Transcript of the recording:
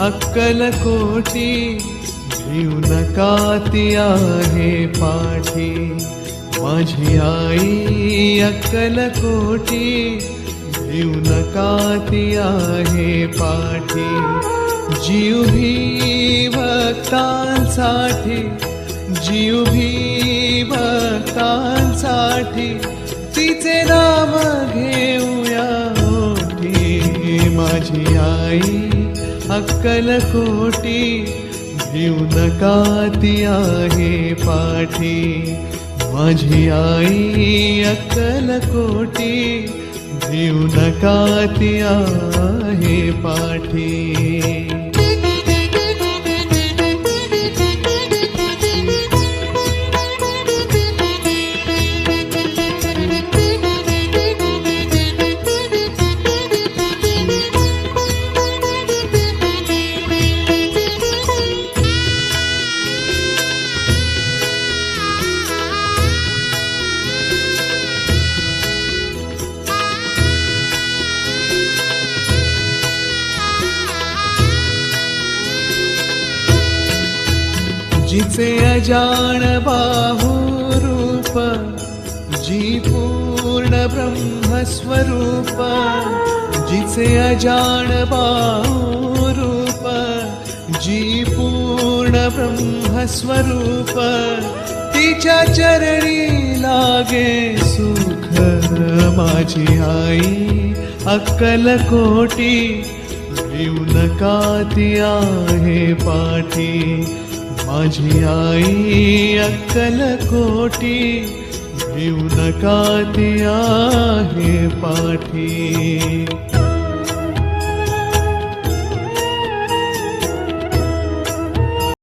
अक्कलकोटी भिऊ नका ती आहे पाठी, माझी आई अक्कलकोटी भिऊ नका ती आहे पाठी. जीव भी भक्तांसाठी, जीव भी भक्तांसाठी तिचे नाम घेऊया ओठी. माझी आई अक्कलकोटी भिऊ नका ती आहे पाठी, माझी आई अक्कलकोटी भिऊ नका ती आहे पाठी. जिचे अजान बाहु रूप, जी पूर्ण ब्रह्मस्वरूप. जिचे अजान बाहु रूप, जी पूर्ण ब्रह्मस्वरूप. तिच्या चरणी लागे सुख, माझी आई अक्कलकोटी भिऊ नका ती आहे पाठी. माझी आई अक्कलकोटी भिऊ नका ती आहे पाठी.